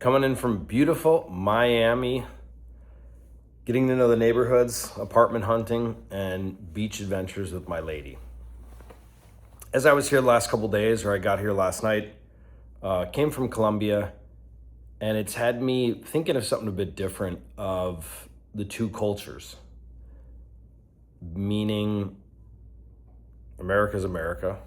Coming in from beautiful Miami, getting to know the neighborhoods, apartment hunting, and beach adventures with my lady. As I was here the last couple days, or I got here last night, came from Colombia, and it's had me thinking of something a bit different of the two cultures. Meaning, America's America.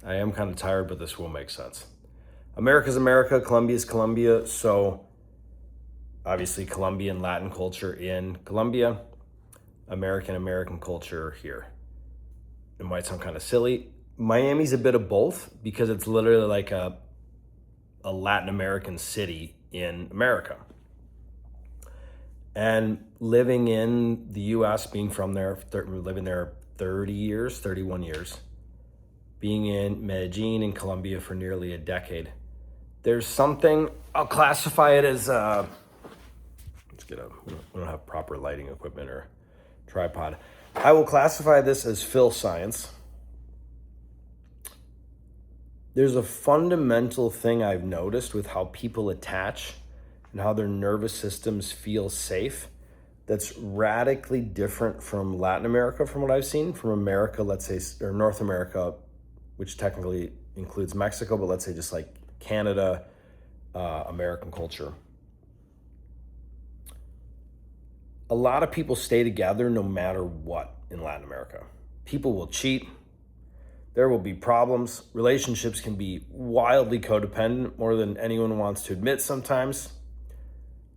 I am kind of tired, but this will make sense. America's America, Colombia's Colombia. So obviously Colombian Latin culture in Colombia, American culture here. It might sound kind of silly. Miami's a bit of both because it's literally like a Latin American city in America. And living in the US, being from there, living there 30 years, 31 years, being in Medellin in Colombia for nearly a decade, there's something, I'll classify it as, we don't have proper lighting equipment or tripod. I will classify this as Phil science. There's a fundamental thing I've noticed with how people attach and how their nervous systems feel safe that's radically different from Latin America, from what I've seen, from America, let's say, or North America, which technically includes Mexico, but let's say just like Canada, American culture. A lot of people stay together no matter what in Latin America. People will cheat. There will be problems. Relationships can be wildly codependent, more than anyone wants to admit sometimes,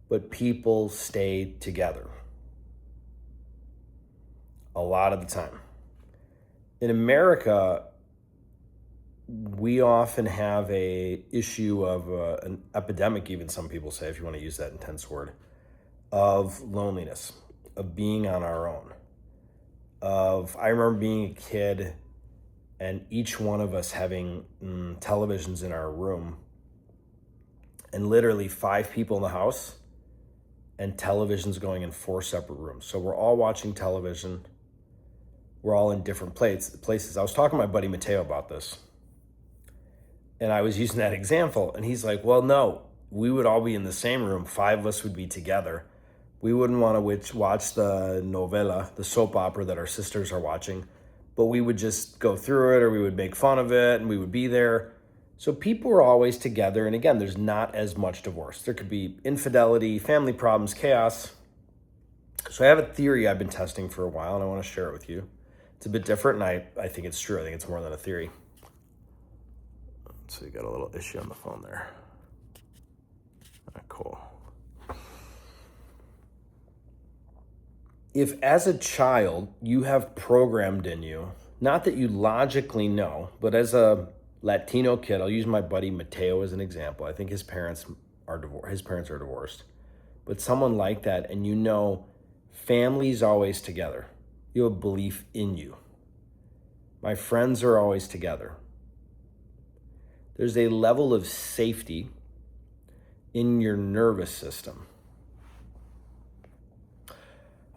but people stay together a lot of the time. In America, we often have a issue of an epidemic, even some people say, if you want to use that intense word, of loneliness, of being on our own. I remember being a kid and each one of us having televisions in our room, and literally 5 people in the house and televisions going in 4 separate rooms. So we're all watching television. We're all in different places. I was talking to my buddy Mateo about this, and I was using that example, and he's like, well, no, we would all be in the same room. 5 of us would be together. We wouldn't want to watch the novela, the soap opera that our sisters are watching, but we would just go through it, or we would make fun of it, and we would be there. So people are always together, and again, there's not as much divorce. There could be infidelity, family problems, chaos. So I have a theory I've been testing for a while, and I want to share it with you. It's a bit different, and I think it's true. I think it's more than a theory. So you got a little issue on the phone there. All right, cool. If as a child you have programmed in you, not that you logically know, but as a Latino kid, I'll use my buddy Mateo as an example. I think his parents are divorced. But someone like that, and you know family's always together. You have a belief in you. My friends are always together. There's a level of safety in your nervous system.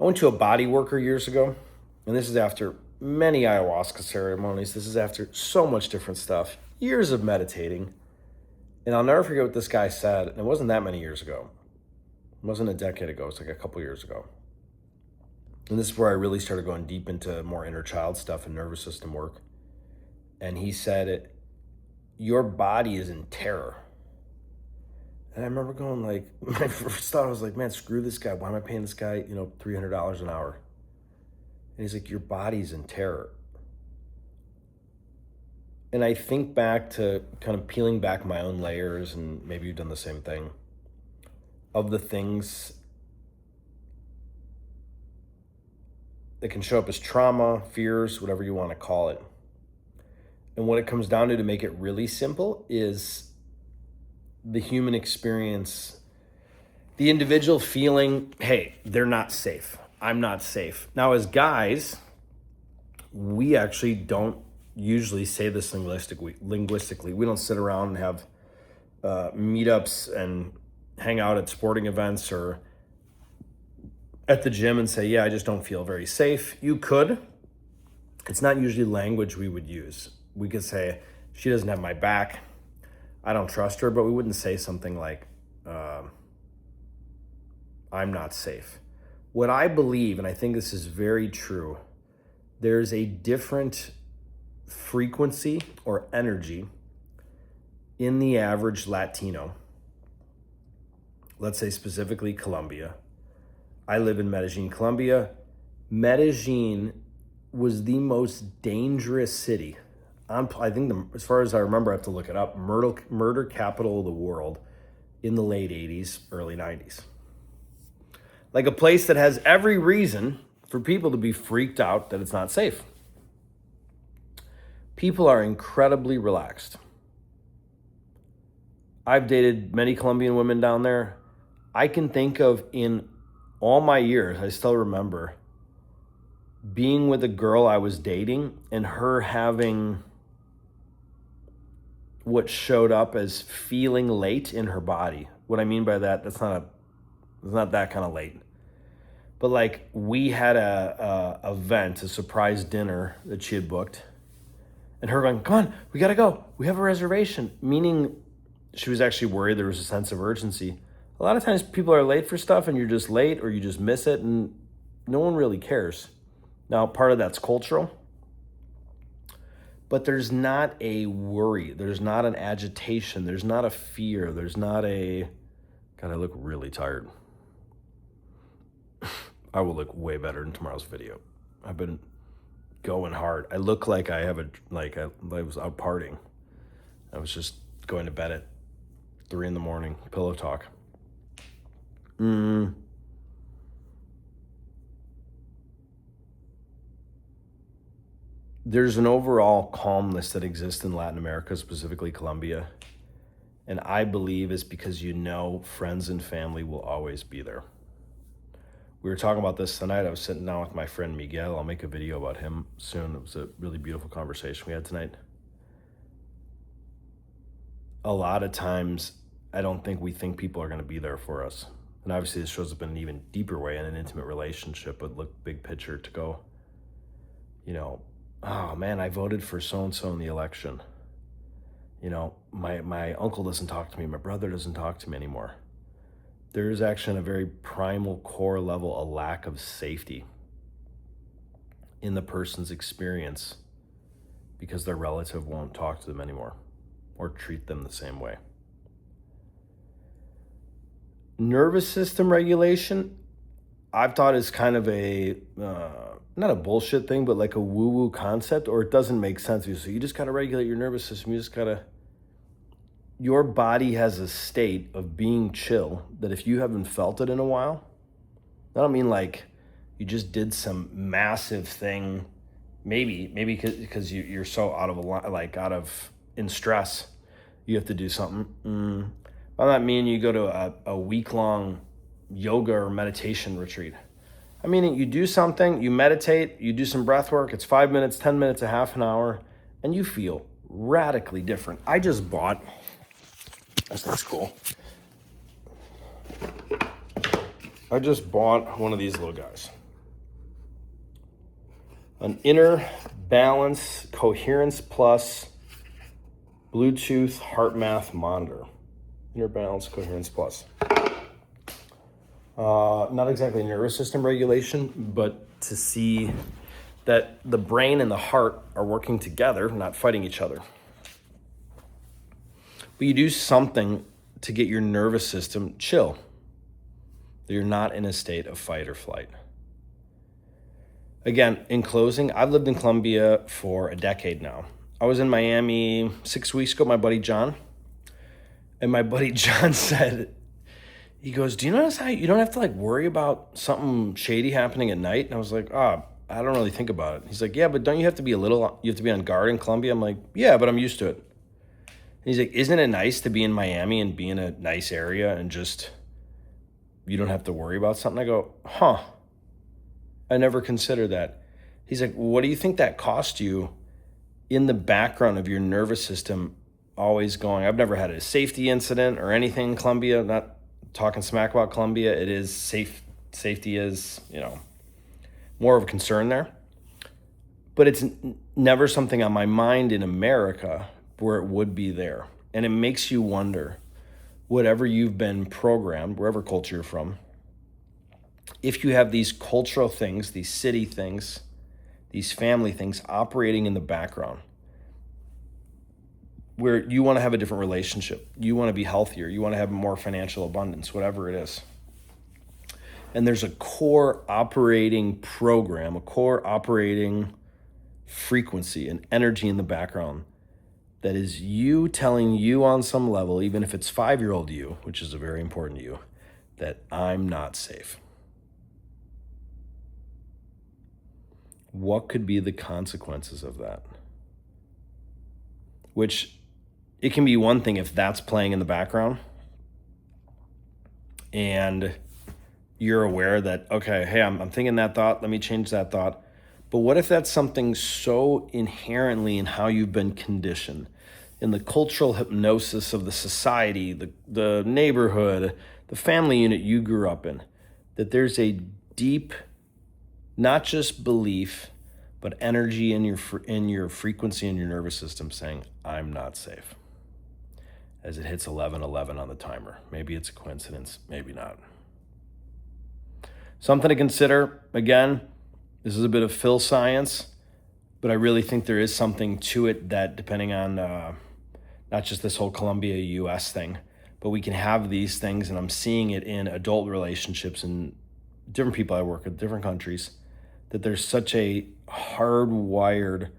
I went to a body worker years ago, and this is after many ayahuasca ceremonies. This is after so much different stuff, years of meditating. And I'll never forget what this guy said, and it wasn't that many years ago. It wasn't a decade ago, it's like a couple years ago. And this is where I really started going deep into more inner child stuff and nervous system work. And he said, your body is in terror. And I remember going like, my first thought was like, man, screw this guy. Why am I paying this guy, $300 an hour? And he's like, your body's in terror. And I think back to kind of peeling back my own layers, and maybe you've done the same thing, of the things that can show up as trauma, fears, whatever you want to call it. And what it comes down to make it really simple, is the human experience, the individual feeling, hey, they're not safe. I'm not safe. Now, as guys, we actually don't usually say this linguistically. We don't sit around and have meetups and hang out at sporting events or at the gym and say, yeah, I just don't feel very safe. You could. It's not usually language we would use. We could say, she doesn't have my back. I don't trust her, but we wouldn't say something like, I'm not safe. What I believe, and I think this is very true, there's a different frequency or energy in the average Latino, let's say specifically Colombia. I live in Medellin, Colombia. Medellin was the most dangerous city. I think, as far as I remember, I have to look it up, murder capital of the world in the late 80s, early 90s. Like a place that has every reason for people to be freaked out that it's not safe. People are incredibly relaxed. I've dated many Colombian women down there. I can think of, in all my years, I still remember being with a girl I was dating and her having what showed up as feeling late in her body. What I mean by that, it's not that kind of late. But like, we had a event, a surprise dinner that she had booked, and her going, come on, we gotta go. We have a reservation. Meaning she was actually worried. There was a sense of urgency. A lot of times people are late for stuff and you're just late or you just miss it and no one really cares. Now, part of that's cultural, but there's not a worry. There's not an agitation. There's not a fear. There's not a, God, I look really tired. I will look way better in tomorrow's video. I've been going hard. I look like I was out partying. I was just going to bed at 3 a.m, pillow talk. There's an overall calmness that exists in Latin America, specifically Colombia. And I believe it's because friends and family will always be there. We were talking about this tonight. I was sitting down with my friend Miguel. I'll make a video about him soon. It was a really beautiful conversation we had tonight. A lot of times, I don't think we think people are going to be there for us. And obviously this shows up in an even deeper way in an intimate relationship, but look big picture to go, oh man, I voted for so-and-so in the election. My uncle doesn't talk to me. My brother doesn't talk to me anymore. There is actually, on a very primal core level, a lack of safety in the person's experience because their relative won't talk to them anymore or treat them the same way. Nervous system regulation, I've thought, is kind of a, not a bullshit thing, but like a woo-woo concept, or it doesn't make sense. So you just got to regulate your nervous system. You just got to, your body has a state of being chill that if you haven't felt it in a while, I don't mean like you just did some massive thing, maybe because you're so in stress, you have to do something. I'm not meaning you go to a week-long yoga or meditation retreat. I mean, you do something, you meditate, you do some breath work, it's 5 minutes, 10 minutes, a half an hour, and you feel radically different. I just bought, that's cool. I just bought one of these little guys. An Inner Balance Coherence Plus Bluetooth Heart Math Monitor. Inner Balance Coherence Plus. Not exactly nervous system regulation, but to see that the brain and the heart are working together, not fighting each other. But you do something to get your nervous system chill. You're not in a state of fight or flight. Again, in closing, I've lived in Colombia for a decade now. I was in Miami 6 weeks ago, my buddy John. And my buddy John said, he goes, do you notice how you don't have to worry about something shady happening at night? And I was like, I don't really think about it. He's like, yeah, but don't you have to be on guard in Colombia? I'm like, yeah, but I'm used to it. And he's like, isn't it nice to be in Miami and be in a nice area and just, you don't have to worry about something? I go, I never considered that. He's like, what do you think that cost you in the background of your nervous system always going? I've never had a safety incident or anything in Colombia. Not talking smack about Colombia. It is safe. Safety is, more of a concern there. But it's never something on my mind in America where it would be there. And it makes you wonder, whatever you've been programmed, wherever culture you're from, if you have these cultural things, these city things, these family things operating in the background, where you want to have a different relationship, you want to be healthier, you want to have more financial abundance, whatever it is. And there's a core operating program, a core operating frequency and energy in the background that is you telling you on some level, even if it's 5-year-old you, which is a very important you, that I'm not safe. What could be the consequences of that? Which, it can be one thing if that's playing in the background and you're aware that, okay, hey, I'm thinking that thought, let me change that thought. But what if that's something so inherently in how you've been conditioned, in the cultural hypnosis of the society, the neighborhood, the family unit you grew up in, that there's a deep, not just belief, but energy in your frequency in your nervous system saying, I'm not safe, as it hits 11:11 on the timer. Maybe it's a coincidence, maybe not. Something to consider. Again, this is a bit of Phil science, but I really think there is something to it that, depending on not just this whole Colombia, US thing, but we can have these things, and I'm seeing it in adult relationships and different people I work with, different countries, that there's such a hardwired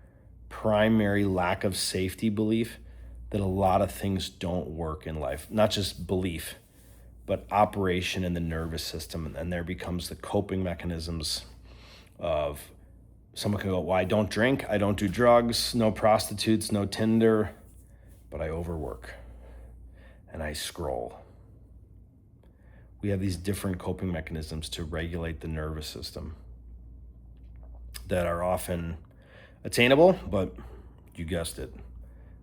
primary lack of safety belief that a lot of things don't work in life. Not just belief, but operation in the nervous system. And there becomes the coping mechanisms of someone can go, well, I don't drink, I don't do drugs, no prostitutes, no Tinder, but I overwork and I scroll. We have these different coping mechanisms to regulate the nervous system that are often attainable, but you guessed it,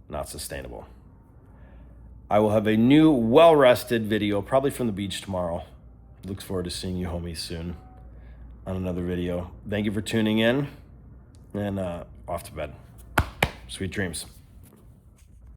not sustainable. I will have a new, well-rested video, probably from the beach tomorrow. Looks forward to seeing you homies soon on another video. Thank you for tuning in, and off to bed. Sweet dreams.